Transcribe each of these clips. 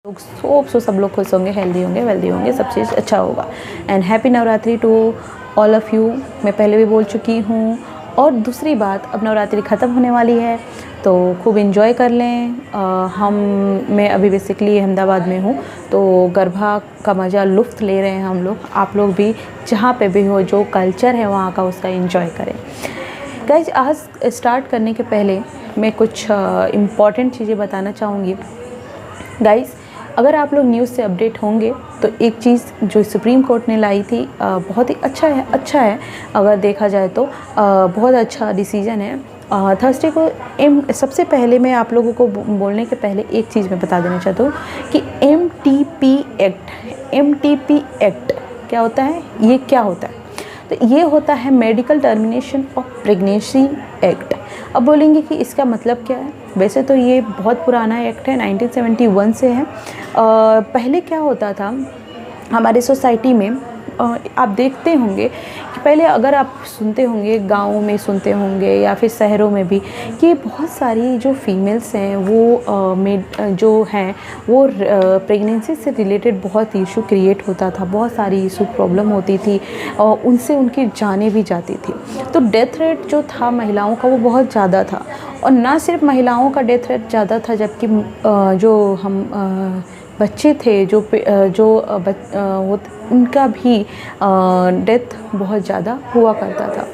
सब लोग खुश होंगे, हेल्दी होंगे, वेल्दी होंगे, सब चीज़ अच्छा होगा। And happy Navratri to all of you. मैं पहले भी बोल चुकी हूँ। और दूसरी बात, अब नवरात्रि ख़त्म होने वाली है तो खूब इन्जॉय कर लें। मैं अभी बेसिकली अहमदाबाद में हूँ, तो गरबा का मज़ा लुत्फ़ ले रहे हैं हम लोग। आप लोग भी जहाँ पे भी हो, जो कल्चर है वहाँ का, उसका इन्जॉय करें। गाइज, आज स्टार्ट करने के पहले मैं कुछ इम्पॉर्टेंट चीज़ें बताना चाहूँगी। गाइज, अगर आप लोग न्यूज़ से अपडेट होंगे तो एक चीज़ जो सुप्रीम कोर्ट ने लाई थी बहुत ही अच्छा है अगर देखा जाए तो बहुत अच्छा डिसीजन है। थर्सडे को सबसे पहले मैं आप लोगों को बोलने के पहले एक चीज़ मैं बता देना चाहता हूँ कि एमटीपी एक्ट क्या होता है, ये क्या होता है। तो ये होता है medical termination of pregnancy act. अब बोलेंगे कि इसका मतलब क्या है। वैसे तो ये बहुत पुराना एक्ट है, 1971 से है। पहले क्या होता था हमारी सोसाइटी में, आप देखते होंगे कि पहले अगर आप सुनते होंगे, गाँव में सुनते होंगे या फिर शहरों में भी, कि बहुत सारी जो फीमेल्स हैं वो जो हैं वो प्रेगनेंसी से रिलेटेड बहुत इशू क्रिएट होता था, बहुत सारी इशू प्रॉब्लम होती थी और उनसे उनकी जानें भी जाती थी। तो डेथ रेट जो था महिलाओं का वो बहुत ज़्यादा था। और ना सिर्फ महिलाओं का डेथ रेट ज़्यादा था, जबकि जो हम बच्चे थे उनका भी डेथ बहुत ज़्यादा हुआ करता था।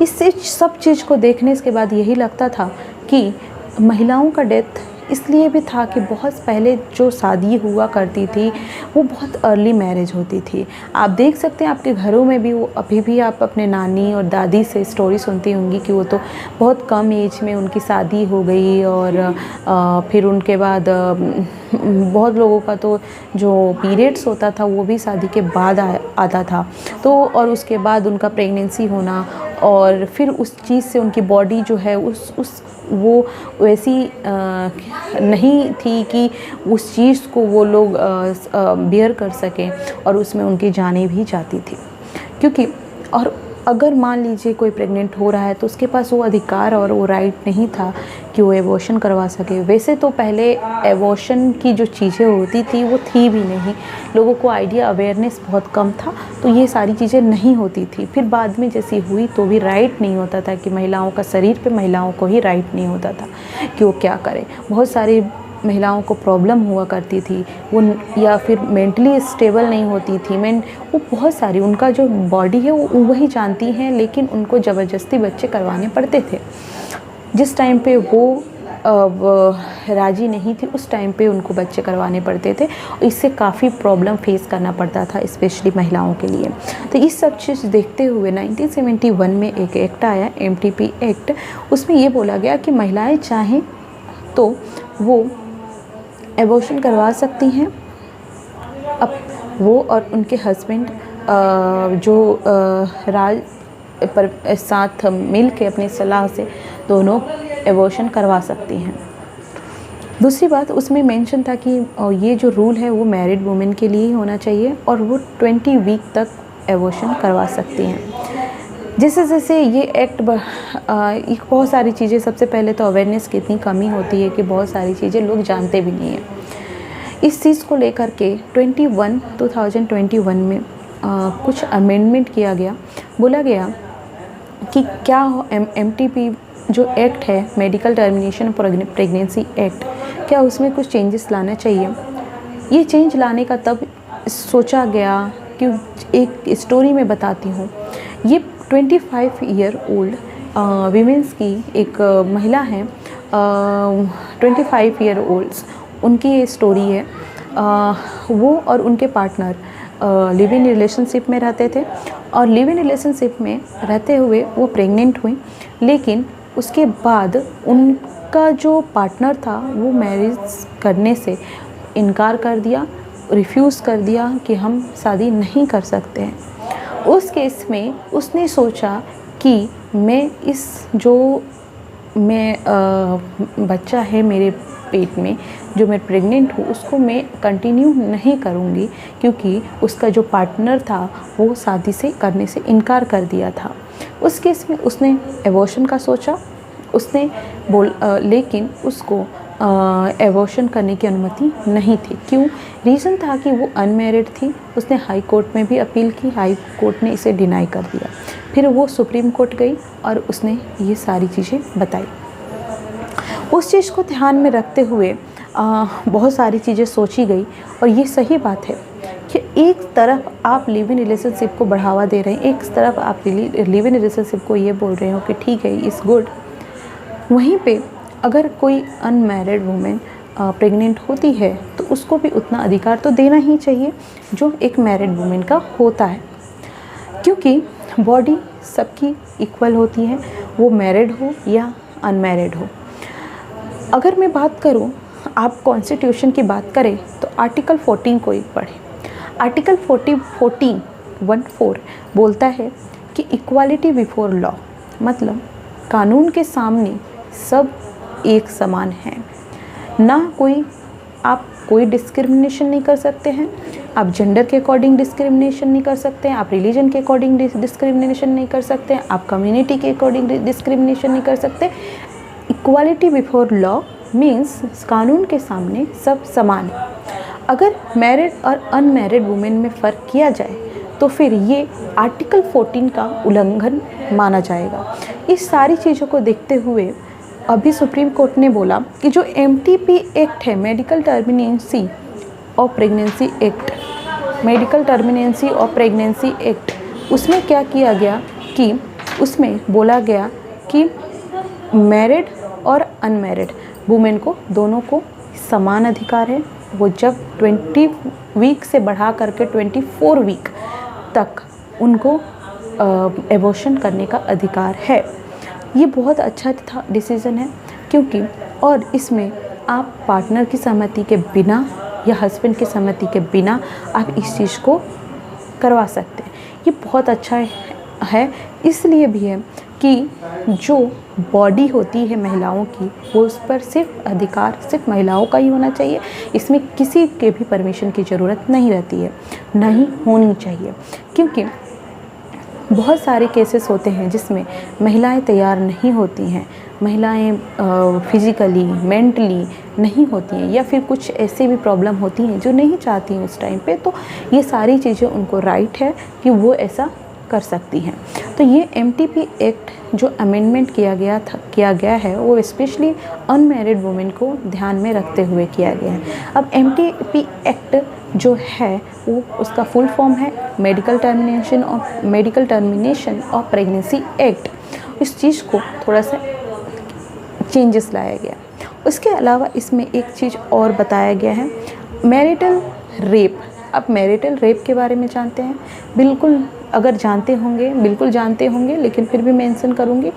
इससे सब चीज़ को देखने के बाद यही लगता था कि महिलाओं का डेथ इसलिए भी था कि बहुत पहले जो शादी हुआ करती थी वो बहुत अर्ली मैरिज होती थी। आप देख सकते हैं आपके घरों में भी, वो अभी भी आप अपने नानी और दादी से स्टोरी सुनती होंगी कि वो तो बहुत कम एज में उनकी शादी हो गई और फिर उनके बाद बहुत लोगों का तो जो पीरियड्स होता था वो भी शादी के बाद आता था। तो और उसके बाद उनका प्रेगनेंसी होना और फिर उस चीज़ से उनकी बॉडी जो है वो वैसी नहीं थी कि उस चीज़ को वो लोग बियर कर सकें और उसमें उनकी जानें भी जाती थी। क्योंकि और अगर मान लीजिए कोई प्रेग्नेंट हो रहा है तो उसके पास वो अधिकार और वो राइट नहीं था कि वो एबॉर्शन करवा सके। वैसे तो पहले एबॉर्शन की जो चीज़ें होती थी वो थी भी नहीं, लोगों को आइडिया अवेयरनेस बहुत कम था, तो ये सारी चीज़ें नहीं होती थी। फिर बाद में जैसी हुई तो भी राइट नहीं होता था कि महिलाओं का शरीर पे महिलाओं को ही राइट नहीं होता था कि वो क्या करें। बहुत सारी महिलाओं को प्रॉब्लम हुआ करती थी वो, या फिर मेंटली स्टेबल नहीं होती थी। वो बहुत सारी उनका जो बॉडी है वो वही जानती हैं, लेकिन उनको ज़बरदस्ती बच्चे करवाने पड़ते थे। जिस टाइम पे वो राज़ी नहीं थी उस टाइम पे उनको बच्चे करवाने पड़ते थे। इससे काफ़ी प्रॉब्लम फेस करना पड़ता था, स्पेशली महिलाओं के लिए। तो इस सब चीज़ देखते हुए 1971 में एक एक्ट आया, एमटीपी एक्ट। उसमें ये बोला गया कि महिलाएं चाहें तो वो एबॉर्शन करवा सकती हैं। अब वो और उनके हस्बैंड साथ मिल के अपनी सलाह से दोनों एबॉर्शन करवा सकती हैं। दूसरी बात उसमें मेंशन था कि ये जो रूल है वो मैरिड वुमेन के लिए ही होना चाहिए और वो 20 वीक तक एबॉर्शन करवा सकती हैं। जैसे जैसे ये एक्ट बहुत सारी चीज़ें, सबसे पहले तो अवेयरनेस की इतनी कमी होती है कि बहुत सारी चीज़ें लोग जानते भी नहीं हैं। इस चीज़ को लेकर के 2021 में कुछ अमेंडमेंट किया गया। बोला गया कि क्या एमटीपी जो एक्ट है, मेडिकल टर्मिनेशन प्रेगनेंसी एक्ट, क्या उसमें कुछ चेंजेस लाना चाहिए। ये चेंज लाने का तब सोचा गया कि एक स्टोरी में बताती हूँ। ये 25 ईयर ओल्ड वीमेंस की एक महिला है, 25 ईयर ओल्ड्स, उनकी ये स्टोरी है। वो और उनके पार्टनर लिव इन रिलेशनशिप में रहते थे और लिव इन रिलेशनशिप में रहते हुए वो प्रेग्नेंट हुई। लेकिन उसके बाद उनका जो पार्टनर था वो मैरिज करने से इनकार कर दिया, रिफ्यूज़ कर दिया कि हम शादी नहीं कर सकते हैं। उस केस में उसने सोचा कि बच्चा है मेरे पेट में, जो मैं प्रेग्नेंट हूँ, उसको मैं कंटिन्यू नहीं करूँगी क्योंकि उसका जो पार्टनर था वो शादी से करने से इनकार कर दिया था। उस केस में उसने एबॉर्शन का सोचा। उसने लेकिन उसको एबॉर्शन करने की अनुमति नहीं थी। क्यों? रीज़न था कि वो अनमैरिड थी। उसने हाई कोर्ट में भी अपील की, हाई कोर्ट ने इसे डिनाई कर दिया। फिर वो सुप्रीम कोर्ट गई और उसने ये सारी चीज़ें बताई। उस चीज़ को ध्यान में रखते हुए बहुत सारी चीज़ें सोची गई। और ये सही बात है कि एक तरफ आप लिव इन रिलेशनशिप को बढ़ावा दे रहे हैं, एक तरफ आप लिव इन रिलेशनशिप को ये बोल रहे हो कि ठीक है इज़ गुड, वहीं पे अगर कोई अनमैरिड वुमेन प्रेग्नेंट होती है तो उसको भी उतना अधिकार तो देना ही चाहिए जो एक मैरिड वुमेन का होता है। क्योंकि बॉडी सबकी इक्वल होती है, वो मैरिड हो या अनमैरिड हो। अगर मैं बात करूं, आप कॉन्स्टिट्यूशन की बात करें तो आर्टिकल 14 को एक पढ़ें। आर्टिकल 14 बोलता है कि इक्वालिटी बिफोर लॉ, मतलब कानून के सामने सब एक समान हैं। ना आप कोई डिस्क्रिमिनेशन नहीं कर सकते हैं, आप जेंडर के अकॉर्डिंग डिस्क्रिमिनेशन नहीं कर सकते हैं, आप रिलीजन के अकॉर्डिंग डिस्क्रिमिनेशन नहीं कर सकते हैं, आप कम्युनिटी के अकॉर्डिंग डिस्क्रिमिनेशन नहीं कर सकते। इक्वालिटी बिफोर लॉ मीन्स कानून के सामने सब समान है। अगर मैरिड और अनमैरिड वुमेन में फ़र्क किया जाए तो फिर ये आर्टिकल 14 का उल्लंघन माना जाएगा। इस सारी चीज़ों को देखते हुए अभी सुप्रीम कोर्ट ने बोला कि जो MTP एक्ट है, medical termination of pregnancy act, medical termination of pregnancy act, उसमें क्या किया गया कि उसमें बोला गया कि मैरिड और अनमैरिड वुमेन को दोनों को समान अधिकार है। वो जब 20 वीक से बढ़ा करके 24 वीक तक उनको एबॉर्शन करने का अधिकार है। ये बहुत अच्छा डिसीज़न है, क्योंकि और इसमें आप पार्टनर की सहमति के बिना या हस्बैंड की सहमति के बिना आप इस चीज़ को करवा सकते हैं। ये बहुत अच्छा है। इसलिए भी है कि जो बॉडी होती है महिलाओं की, वो उस पर सिर्फ अधिकार सिर्फ महिलाओं का ही होना चाहिए। इसमें किसी के भी परमिशन की ज़रूरत नहीं रहती है, नहीं होनी चाहिए। क्योंकि बहुत सारे केसेस होते हैं जिसमें महिलाएं तैयार नहीं होती हैं, महिलाएं फिज़िकली मेंटली नहीं होती हैं, या फिर कुछ ऐसे भी प्रॉब्लम होती हैं जो नहीं चाहती हैं उस टाइम पे, तो ये सारी चीज़ें उनको राइट है कि वो ऐसा कर सकती हैं। तो ये MTP एक्ट जो अमेंडमेंट किया गया है वो स्पेशली अनमैरिड वुमेन को ध्यान में रखते हुए किया गया है। अब MTP एक्ट जो है वो उसका फुल फॉर्म है medical termination of pregnancy act. इस चीज़ को थोड़ा सा चेंजेस लाया गया। उसके अलावा इसमें एक चीज़ और बताया गया है, मैरिटल रेप। अब मैरिटल रेप के बारे में जानते हैं, बिल्कुल अगर जानते होंगे, बिल्कुल जानते होंगे, लेकिन फिर भी मेंशन करूँगी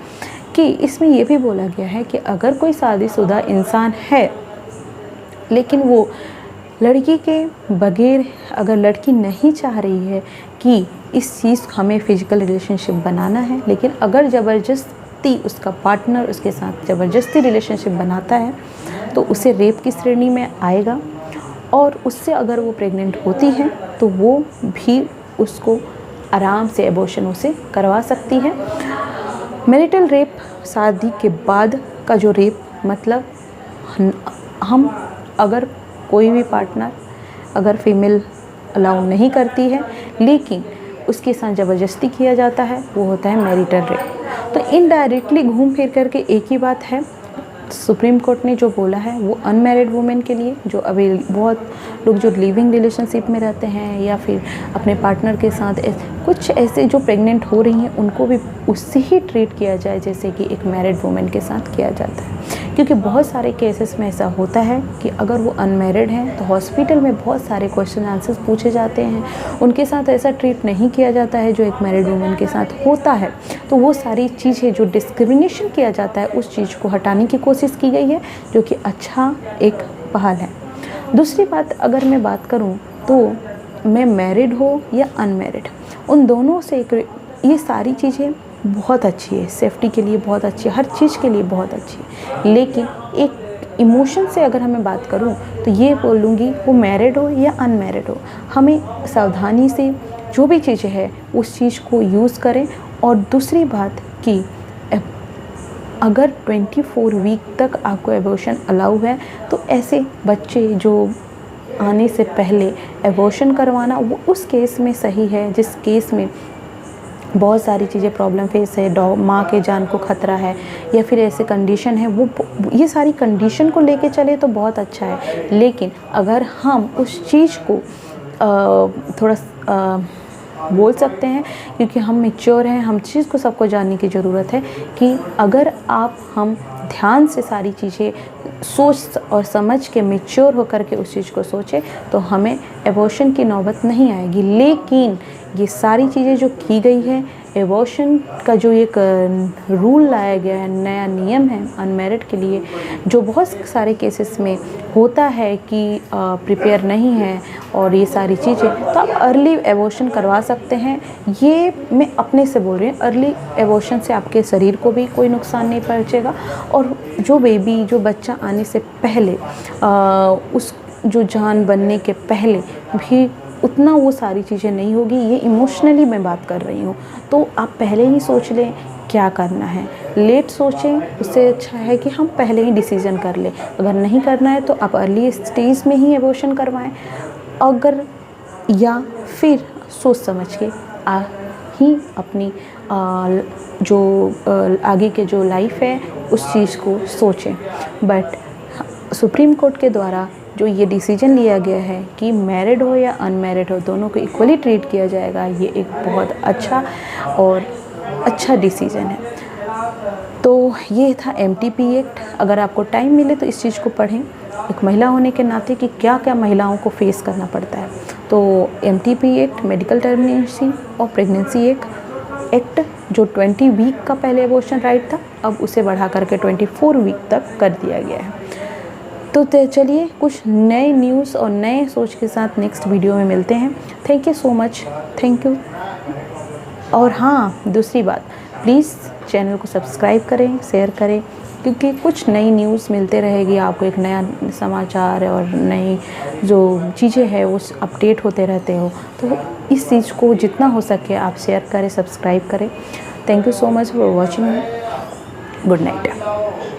कि इसमें ये भी बोला गया है कि अगर कोई शादीशुदा इंसान है लेकिन वो लड़की के बगैर, अगर लड़की नहीं चाह रही है कि इस चीज़ हमें फ़िज़िकल रिलेशनशिप बनाना है, लेकिन अगर ज़बरदस्ती उसका पार्टनर उसके साथ ज़बरदस्ती रिलेशनशिप बनाता है तो उसे रेप की श्रेणी में आएगा। और उससे अगर वो प्रेग्नेंट होती है तो वो भी उसको आराम से एबॉर्शन उसे करवा सकती है। मैरिटल रेप शादी के बाद का जो रेप, मतलब हम अगर कोई भी पार्टनर अगर फीमेल अलाउ नहीं करती है लेकिन उसके साथ ज़बरदस्ती किया जाता है, वो होता है मैरिटल रेप। तो इनडायरेक्टली घूम फिर करके एक ही बात है, सुप्रीम कोर्ट ने जो बोला है वो अनमैरिड वुमेन के लिए, जो अभी बहुत लोग जो लिविंग रिलेशनशिप में रहते हैं या फिर अपने पार्टनर के साथ कुछ ऐसे जो प्रेग्नेंट हो रही हैं, उनको भी उससे ही ट्रीट किया जाए जैसे कि एक मैरिड वुमेन के साथ किया जाता है। क्योंकि बहुत सारे केसेस में ऐसा होता है कि अगर वो अनमैरिड हैं तो हॉस्पिटल में बहुत सारे क्वेश्चन आंसर्स पूछे जाते हैं, उनके साथ ऐसा ट्रीट नहीं किया जाता है जो एक मैरिड वुमेन के साथ होता है। तो वो सारी चीज़ें जो डिस्क्रिमिनेशन किया जाता है उस चीज़ को हटाने की कोशिश की गई है, जो कि अच्छा एक पहल है। दूसरी बात अगर मैं बात करूं तो मैं मैरिड हो या अनमैरिड, उन दोनों से ये सारी चीज़ें बहुत अच्छी है, सेफ्टी के लिए बहुत अच्छी है, हर चीज़ के लिए बहुत अच्छी है। लेकिन एक इमोशन से अगर हमें बात करूं तो ये बोलूँगी वो मैरिड हो या अनमैरिड हो, हमें सावधानी से जो भी चीज़ें है उस चीज़ को यूज़ करें। और दूसरी बात कि अगर 24 वीक तक आपको एबॉर्शन अलाउ है तो ऐसे बच्चे जो आने से पहले एबॉर्शन करवाना वो उस केस में सही है जिस केस में बहुत सारी चीज़ें प्रॉब्लम फेस है, माँ के जान को खतरा है या फिर ऐसे कंडीशन है, वो ये सारी कंडीशन को लेके चले तो बहुत अच्छा है। लेकिन अगर हम उस चीज़ को थोड़ा बोल सकते हैं, क्योंकि हम मैच्योर हैं, हम चीज़ को सबको जानने की ज़रूरत है कि अगर हम ध्यान से सारी चीज़ें सोच और समझ के मैच्योर होकर के उस चीज़ को सोचें तो हमें एबॉर्शन की नौबत नहीं आएगी। लेकिन ये सारी चीज़ें जो की गई है, एबॉर्शन का जो एक रूल लाया गया है, नया नियम है अनमैरिड के लिए, जो बहुत सारे केसेस में होता है कि प्रिपेयर नहीं है और ये सारी चीज़ें, तो आप अर्ली एबॉर्शन करवा सकते हैं। ये मैं अपने से बोल रही हूँ, अर्ली एबॉर्शन से आपके शरीर को भी कोई नुकसान नहीं पहुँचेगा और जो बेबी, जो बच्चा आने से पहले उस जो जान बनने के पहले भी उतना वो सारी चीज़ें नहीं होगी। ये इमोशनली मैं बात कर रही हूँ, तो आप पहले ही सोच लें क्या करना है। लेट सोचें, उससे अच्छा है कि हम पहले ही डिसीज़न कर लें। अगर नहीं करना है तो आप अर्ली स्टेज में ही एबॉर्शन करवाएं, अगर या फिर सोच समझ के ही अपनी जो आगे के जो लाइफ है उस चीज़ को सोचें। बट सुप्रीम कोर्ट के द्वारा जो ये डिसीजन लिया गया है कि मैरिड हो या अनमैरिड हो दोनों को इक्वली ट्रीट किया जाएगा, ये एक बहुत अच्छा डिसीजन है। तो ये था MTP एक्ट। अगर आपको टाइम मिले तो इस चीज़ को पढ़ें, एक महिला होने के नाते कि क्या क्या महिलाओं को फेस करना पड़ता है। तो MTP एक्ट, मेडिकल टर्मिनेशन और प्रेगनेंसी एक्ट जो 20 वीक का पहले एबॉर्शन राइट था, अब उसे बढ़ा करके 24 वीक तक कर दिया गया है। तो चलिए कुछ नए न्यूज़ और नए सोच के साथ नेक्स्ट वीडियो में मिलते हैं। Thank you so much, thank you. और हाँ, दूसरी बात, प्लीज़ चैनल को सब्सक्राइब करें, शेयर करें, क्योंकि कुछ नई न्यूज़ मिलते रहेगी आपको, एक नया समाचार और नई जो चीज़ें हैं वो अपडेट होते रहते हो। तो इस चीज़ को जितना हो सके आप शेयर करें, सब्सक्राइब करें। Thank you so much for watching. Good night.